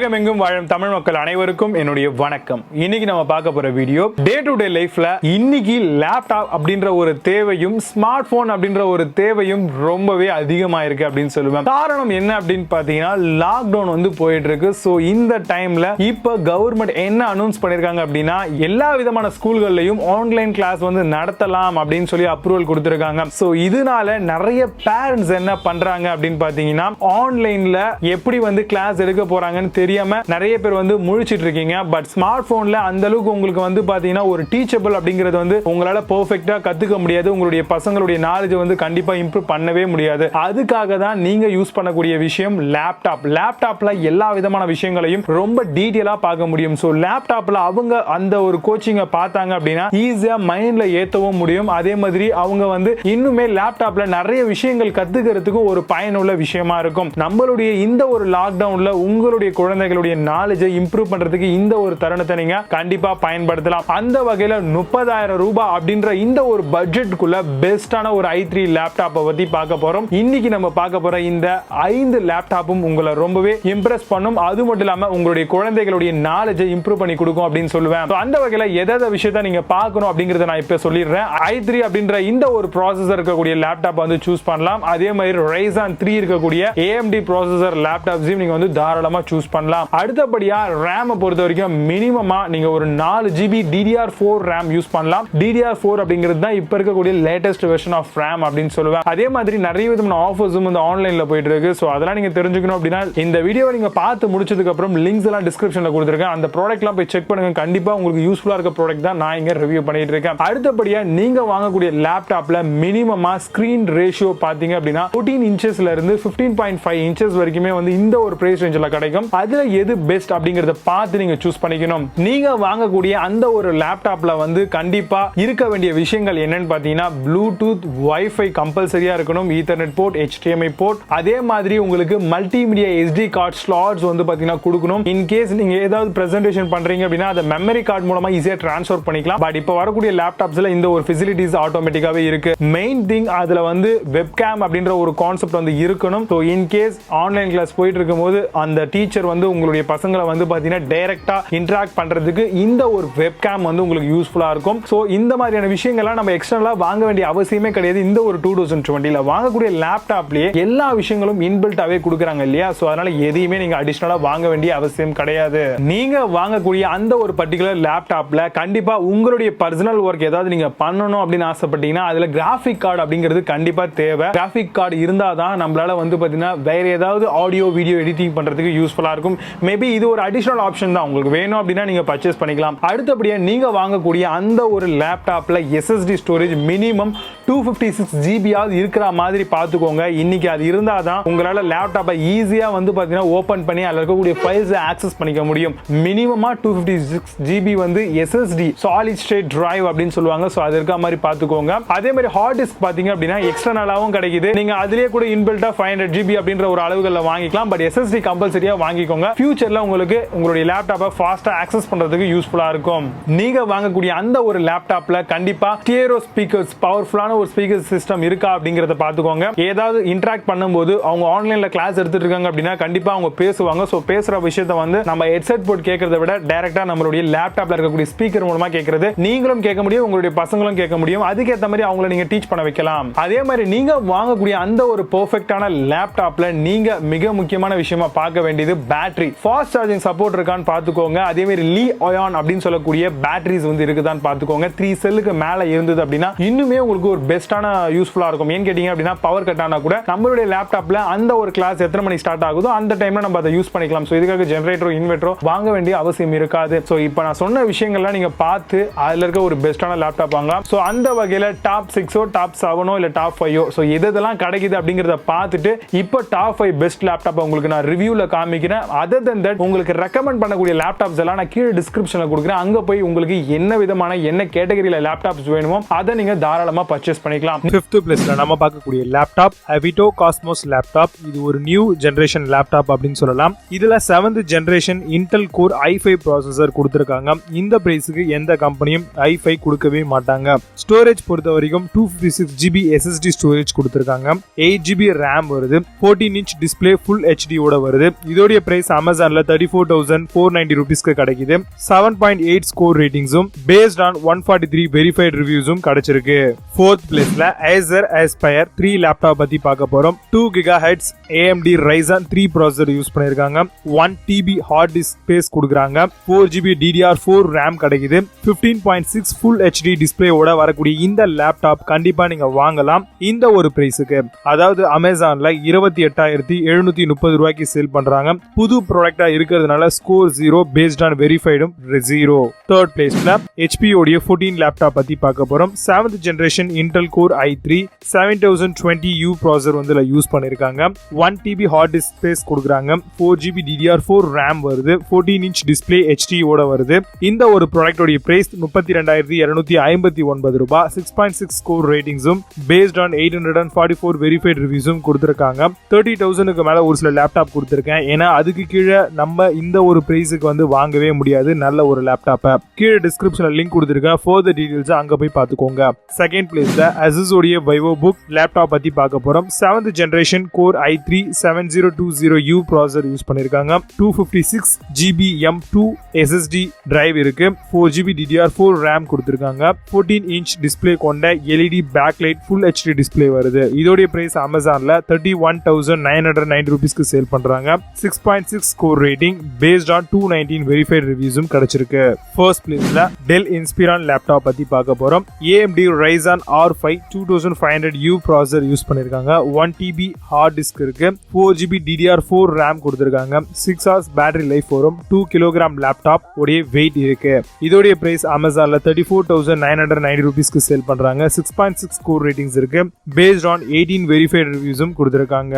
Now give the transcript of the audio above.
எங்கும் வாழும் தமிழ் மக்கள் அனைவருக்கும் என்னுடைய வணக்கம். இன்னைக்கு நம்ம பார்க்க போற வீடியோ டே டு டே லைஃப்ல இன்னைக்கு லேப்டாப் அப்படின்ற ஒரு தேவையும் ஸ்மார்ட் போன் அப்படின்ற ஒரு தேவையும் ரொம்பவே அதிகமா இருக்கு அப்படின்னு சொல்லுவேன். காரணம் என்ன அப்படின்னு பாத்தீங்கன்னா லாக்டவுன் வந்து போயிட்டு இருக்கு. சோ இந்த டைம்ல இப்ப கவர்மெண்ட் என்ன அனௌன்ஸ் பண்ணிருக்காங்க அப்படின்னா எல்லா விதமான ஸ்கூல்கள்லயும் ஆன்லைன் கிளாஸ் வந்து நடத்தலாம் அப்படின்னு சொல்லி அப்ரூவல் கொடுத்திருக்காங்க. சோ இதனால நிறைய பேரண்ட்ஸ் என்ன பண்றாங்க அப்படின்னு பாத்தீங்கன்னா ஆன்லைன்ல எப்படி வந்து கிளாஸ் எடுக்க போறாங்கன்னு தெரியாம நிறைய பேர் வந்து முழிச்சிட்டு இருக்கீங்க. பட் ஸ்மார்ட் போன்ல அந்த அளவுக்கு உங்களுக்கு வந்து பாத்தீங்கன்னா ஒரு டீச்சபிள் அப்படிங்கிறது வந்து உங்களால பெர்ஃபெக்ட்டா கத்துக்க முடியாது. உங்களுடைய பசங்களுடைய நாலேஜ் வந்து கண்டிப்பா இம்ப்ரூவ் பண்ணவே முடியாது. அதுக்காக தான் நீங்க யூஸ் பண்ணக்கூடிய விஷயம் லேப்டாப். லேப்டாப்ல எல்லா விதமான விஷயங்களையும் ரொம்ப டீடைலா பார்க்க முடியும். சோ லேப்டாப்ல அவங்க அந்த ஒரு கோச்சிங்கை பார்த்தாங்க அப்படின்னா ஈஸியா மைண்ட்ல ஏத்தவும் முடியும். அதே மாதிரி அவங்க வந்து இன்னுமே லேப்டாப்ல நிறைய விஷயங்கள் கத்துக்கிறதுக்கு ஒரு பயனுள்ள விஷயமா இருக்கும். நம்மளுடைய இந்த ஒரு லாக்டவுன்ல உங்களுடைய குழந்தைகளுடைய நாலேஜை இம்ப்ரூவ் பண்றதுக்கு இந்த ஒரு தருணத்தை நீங்க கண்டிப்பா பயன்படுத்தலாம். அந்த வகையில 30,000 ரூபாய் அப்படின்ற இந்த ஒரு பட்ஜெட்டுக்குள்ள பெஸ்டான ஒரு i3 லேப்டாப்பை பத்தி பார்க்க போறோம். இன்னைக்கு நம்ம பார்க்க போற இந்த 5 லேப்டாப்பும் உங்களை ரொம்பவே இம்ப்ரெஸ் பண்ணும். அது மட்டும் இல்லாம உங்களுடைய குழந்தைகளுடைய நாலேஜை இம்ப்ரூவ் பண்ணி கொடுக்கும் அப்படின்னு சொல்லுவேன். அந்த வகையில எதாவது விஷயத்தை நீங்க பார்க்கணும் அப்படிங்கறத நான் இப்ப சொல்லிடுறேன். i3 அப்படின்ற இந்த ஒரு ப்ராசஸர் இருக்கக்கூடிய லேப்டாப் வந்து சூஸ் பண்ணலாம். அதே மாதிரி Ryzen 3 இருக்கக்கூடிய AMD ப்ராசஸர் லேப்டாப்ஸையும் நீங்க வந்து தாராளமா சூஸ் பண்ணலாம். அடுத்தபடியா RAM பொறுத்த வரைக்கும் மினிமமா நீங்க ஒரு 4 GB DDR4 RAM யூஸ் பண்ணலாம். DDR4 அப்படிங்கிறது தான் இப்ப இருக்கக்கூடிய லேட்டஸ்ட் வெர்ஷன் ஆஃப் RAM அப்படின்னு சொல்லுவேன். அதே மாதிரி நிறைய விதமான ஆஃபர்ஸும் வந்து ஆன்லைன்ல போயிட்டு இருக்கு. சோ அதெல்லாம் நீங்க தெரிஞ்சுக்கணும் அப்படின்னா இந்த வீடியோவை நீங்க பார்த்து முடிச்சதுக்கு அப்புறம் லிங்க்ஸ் எல்லாம் டிஸ்கிரிப்ஷன்ல கொடுத்திருக்கேன். அந்த ப்ராடக்ட் எல்லாம் போய் செக் பண்ணுங்க. கண்டிப்பா உங்களுக்கு யூஸ்ஃபுல்லா இருக்க ப்ராடக்ட் தான் நான் இங்க ரிவ்யூ பண்ணிட்டு இருக்கேன். அடுத்தபடியா நீங்க வாங்கக்கூடிய லேப்டாப்ல மினிமமா ஸ்கிரீன் ரேஷியோ பாத்தீங்க அப்படின்னா 14 இன்ச்சஸ்ல இருந்து 15.5 இன்ச்சஸ் வரைக்குமே வந்து இந்த ஒரு பிரைஸ் ரேஞ்சில கிடைக்கும். அதுல எது பெஸ்ட் அப்படிங்கறத பார்த்து நீங்க சூஸ் பண்ணிக்கணும். நீங்க வாங்கக்கூடிய அந்த ஒரு லேப்டாப்ல வந்து கண்டிப்பா இருக்க வேண்டிய விஷயங்கள் என்னன்னு பாத்தீங்கன்னா ப்ளூடூத், வைஃபை கம்பல்சரியா இருக்கணும், ஈத்தர்நெட் போர்ட், HDMI போர்ட், அதே மாதிரி உங்களுக்கு மல்டிமீடியா SD கார்டு ஸ்லாட்ஸ் வந்து பாத்தீங்கன்னா கொடுக்கணும். இன் கேஸ் நீங்க ஏதாவது பிரசன்டேஷன் பண்றீங்க அப்படின்னா அதை மெமரி கார்டு மூலமா ஈஸியா டிரான்ஸ்ஃபர் பண்ணிக்கலாம். பட் இப்போ வரக்கூடிய லேப்டாப்ஸ்ல இந்த ஒரு ஃபெசிலிட்டிஸ் ஆட்டோமேட்டிக்காவே இருக்கு. மெயின் திங் அதுல வந்து வெப்கேம் அப்படின்ற ஒரு கான்செப்ட் வந்து இருக்கணும். So in case online class போயிட்டு இருக்கும்போது அந்த டீச்சர் வந்து உங்களுடைய பசங்களை வந்து பாத்தீங்கன்னா டைரக்டா இன்டராக்ட் பண்றதுக்கு இந்த ஒரு வெப்கேம் வந்து உங்களுக்கு யூஸ்ஃபுல்லா இருக்கும். சோ இந்த மாதிரியான விஷயங்கள்லாம் நம்ம எக்ஸ்டர்னலா வாங்க வேண்டிய அவசியமே கிடையாது. இந்த ஒரு 2020ல வாங்கக்கூடிய லேப்டாப்லயே எல்லா விஷயங்களும் இன்பில்ட்டாவே கொடுக்குறாங்க இல்லையா? சோ அதனால எதையுமே நீங்க அடிஷனலா வாங்க வேண்டிய அவசியம் கிடையாது. நீங்க வாங்கக்கூடிய அந்த ஒரு பர்டிகுலர் லேப்டாப்ல கண்டிப்பா உங்களுடைய பர்சனல் ஒர்க் ஏதாவது நீங்க பண்ணணும் அப்படின்னு ஆசைப்பட்டீங்கன்னா அதுல கிராஃபிக் கார்டு அப்படிங்கிறது கண்டிப்பா தேவை. கிராஃபிக் கார்டு இருந்தாதான் நம்மளால வந்து பாத்தீங்கன்னா வேற ஏதாவது ஆடியோ வீடியோ எடிட்டிங் பண்றதுக்கு யூஸ்ஃபுல்லா இருக்கும். மேபி இது ஒரு அடிஷனல் ஆப்ஷன் தான். உங்களுக்கு வேணும் அப்படின்னா நீங்க பர்ச்சேஸ் பண்ணிக்கலாம். அடுத்தபடியா நீங்க வாங்கக்கூடிய அந்த ஒரு லேப்டாப்ல SSD ஸ்டோரேஜ் மினிமம் 256 GB ஆவது இருக்கிற மாதிரி பாத்துக்கோங்க. இன்னைக்கு அது இருந்தாதான் உங்களால லேப்டாப்பை ஈஸியா வந்து பாத்தீங்கன்னா ஓபன் பண்ணி அதுல இருக்கக்கூடிய ஃபைல்ஸ் ஆக்சஸ் பண்ணிக்க முடியும். மினிமமா 256 GB வந்து SSD சாலிட் ஸ்டேட் டிரைவ் அப்படின்னு சொல்லுவாங்க. சோ அது இருக்க மாதிரி பாத்துக்கோங்க. அதே மாதிரி ஹார்ட் டிஸ்க் பாத்தீங்க அப்படின்னா எக்ஸ்டர்னலாவும் கிடைக்குது. நீங்க அதுலயே கூட இன்பில்ட்டா 500 GB அப்படின்ற ஒரு அளவுகள்ல வாங்கிக்கலாம். பட் SSD கம்பல்சரியா வாங்கிக்கோங்க. ஃபியூச்சர்ல உங்களுக்கு உங்களுடைய லேப்டாப்பை ஃபாஸ்டா ஆக்சஸ் பண்றதுக்கு யூஸ்ஃபுல்லா இருக்கும். நீங்க வாங்கக்கூடிய அந்த ஒரு லேப்டாப்ல கண்டிப்பா ஸ்டீரியோ ஸ்பீக்கர்ஸ், பவர்ஃபுல்லான ஒரு ஸ்பீக்கர் சிஸ்டம் இருக்கா அப்படிங்கறத பாத்துக்கோங்க. ஏதாவது இன்டராக்ட் பண்ணும்போது அவங்க ஆன்லைன்ல கிளாஸ் எடுத்துட்டு இருக்காங்க அப்படின்னா கண்டிப்பா அவங்க பேசுவாங்க. சோ பேசுற விஷயத்தை வந்து நம்ம ஹெட்செட் போட்டு கேட்கறத விட டைரக்டா நம்மளுடைய லேப்டாப்ல இருக்கக்கூடிய ஸ்பீக்கர் மூலமா கேட்கறது நீங்களும் கேட்க முடியும், உங்களுடைய பசங்களும் கேட்க முடியும். அதுக்கேற்ற மாதிரி அவங்களை நீங்க டீச் பண்ண வைக்கலாம். அதே மாதிரி நீங்க வாங்கக்கூடிய அந்த ஒரு பெர்ஃபெக்ட்டான லேப்டாப்ல நீங்க மிக முக்கியமான விஷயமா பார்க்க வேண்டியது பேட்டரி. ஃபாஸ்ட் சார்ஜிங் சப்போர்ட் இருக்கான்னு பாத்துக்கோங்க. அதே மாதிரி லீ அயான் அப்படின்னு சொல்லக்கூடிய பேட்டரிஸ் வந்து இருக்குதான்னு பாத்துக்கோங்க. 3 செல்லுக்கு மேல இருந்தது அப்படின்னா இன்னுமே உங்களுக்கு ஒரு பெஸ்டான யூஸ்ஃபுல்லா இருக்கும். ஏன் கேட்டீங்க அப்படின்னா பவர் கட் ஆனா கூட நம்மளுடைய லேப்டாப்ல அந்த ஒரு கிளாஸ் எத்தனை மணி ஸ்டார்ட் ஆகுதோ அந்த டைம்ல நம்ம அதை யூஸ் பண்ணிக்கலாம். சோ இதுக்காக ஜெனரேட்டரோ இன்வெர்ட்டரோ வாங்க வேண்டிய அவசியம் இருக்காது. சோ இப்போ நான் சொன்ன விஷயங்கள்லாம் நீங்க பார்த்து அதுல இருக்க ஒரு பெஸ்டான லேப்டாப் வாங்கலாம். சோ அந்த வகையில டாப் 6ஓ டாப் 7ஓ இல்ல டாப் 5ஓ சோ எதெல்லாம் கிடைக்குது அப்படிங்கறத பார்த்துட்டு இப்போ டாப் 5 பெஸ்ட் லேப்டாப் உங்களுக்கு நான் ரிவ்யூல காமிக்கிறேன். அதர் தென் தட் உங்களுக்கு ரெக்கமெண்ட் பண்ணக்கூடிய லேப்டாப்ஸ் எல்லாம் நான் கீழே டிஸ்கிரிப்ஷன்ல கொடுக்குறேன். அங்க போய் உங்களுக்கு என்ன விதமான என்ன கேட்டகரியில லேப்டாப்ஸ் வேணுமோ அதை நீங்க தாராளமா பர்ச்சேஸ் பண்ணிக்கலாம். 5th பிளேஸ்ல நம்ம பார்க்கக்கூடிய லேப்டாப் AVITA காஸ்மோஸ் லேப்டாப். இது ஒரு நியூ ஜெனரேஷன் லேப்டாப் அப்படின்னு சொல்லலாம். இதுல 7th generation Intel core i5 processor கொடுத்திருக்காங்க. இந்த பிரைஸ்க்கு எந்த கம்பெனியும் i5 கொடுக்கவே மாட்டாங்க. ஸ்டோரேஜ் பொறுத்த வரைக்கும் 256 GB SSD ஸ்டோரேஜ் கொடுத்திருக்காங்க. 8 GB RAM வருது. 14 inch டிஸ்ப்ளே ஃபுல் HD ஓட வருது. இதோட பிரைஸ் அமேசான்ல 34,490 ரூபீஸ்க்கு கிடைக்குது. 7.8 ஸ்கோர் ரேட்டிங்ஸும் பேஸ்ட் ஆன் 143 வெரிஃபைட் ரிவ்யூஸும் கிடைச்சிருக்கு. ஃபோர்த் பிளேஸ்ல Acer Aspire 3 லேப்டாப் பத்தி பார்க்க போறோம். 2 GHz AMD Ryzen 3 processor use பண்ணிருக்காங்க. 1 TB ஹார்ட் டிஸ்க் ஸ்பேஸ் கொடுக்குறாங்க. 4 GB DDR4 RAM கிடைக்குது. 15.6 Full HD டிஸ்பிளேயோட வரக்கூடிய இந்த லேப்டாப் கண்டிப்பா நீங்க வாங்கலாம் இந்த ஒரு பிரைஸுக்கு. அதாவது அமேசான்ல 28,730 ரூபாய்க்கு சேல் பண்றாங்க. புது ப்ராடக்டா இருக்கிறதுனால ஸ்கோர் 0 பேஸ்ட் ஆன் வெரிஃபைடும் 0. தேர்ட் பிளேஸ்ல HP உடைய 14 லேப்டாப் பத்தி பார்க்க போறோம். 7th generation Intel Core i3 7020U processor வந்து யூஸ் பண்ணிருக்காங்க. 1 TB ஹார்ட் டிஸ்க் ஸ்பேஸ் கொடுக்குறாங்க. 4 GB DDR4 RAM வருது. 14 inch டிஸ்பிளே HD ஓட வருது. இந்த ஒரு ப்ராடக்ட் உடைய பிரைஸ் 32,259 ரூபாய். 6.6 ஸ்கோர் ரேட்டிங்ஸும் பேஸ்ட் ஆன் 844 வெரிஃபைட் ரிவ்யூஸும் கொடுத்திருக்காங்க. 30,000க்கு மேல ஒரு சில லேப்டாப் கொடுத்திருக்கேன். ஏன்னா அதுக்கு கீழே நம்ம இந்த ஒரு பிரைஸுக்கு வந்து வாங்கவே முடியாது நல்ல ஒரு லேப்டாப்பை. கீழே டிஸ்கிரிப்ஷன்ல லிங்க் கொடுத்திருக்கேன். ஃபர்தர் டீடைல்ஸ் அங்க போய் பார்த்துக்கோங்க. செகண்ட் பிளேஸ்ல Asus உடைய VivoBook லேப்டாப் பத்தி பார்க்க போறோம். 7th generation Core i3 7020U processor use பண்ணிருக்காங்க. 256 GB M2 SSD டிரைவ் இருக்கு. 4 GB DDR4 RAM கொடுத்திருக்காங்க. 14 inch டிஸ்பிளே கொண்ட LED backlit Full HD display வருது. இதோட பிரைஸ் அமேசான்ல 31,990 ரூபீஸ்க்கு சேல் பண்றாங்க. 6.6 score rating based on 219 verified ரிவ்யூஸும் கிடைச்சிருக்கு. ஃபர்ஸ்ட் பிளேஸ்ல Dell Inspiron லேப்டாப் பத்தி பார்க்க போறோம். AMD Ryzen R5 2500U processor use பண்ணிருக்காங்க. 1 TB ஹார்ட் டிஸ்க் இருக்கு. 4 GB DDR4 RAM கொடுத்திருக்காங்க. 6 hours பேட்டரி லைஃப் வரும். 2 kg லேப்டாப் உடைய வெயிட் இருக்கு. இதோட பிரைஸ் அமேசான்ல 34,990 ரூபீஸ்க்கு சேல் பண்றாங்க. 6.6 ஸ்கோர் ரேட்டிங்ஸ் இருக்கு. பேஸ்ட் ஆன் 18 வெரிஃபைட் ரிவ்யூஸும் கொடுத்திருக்காங்க.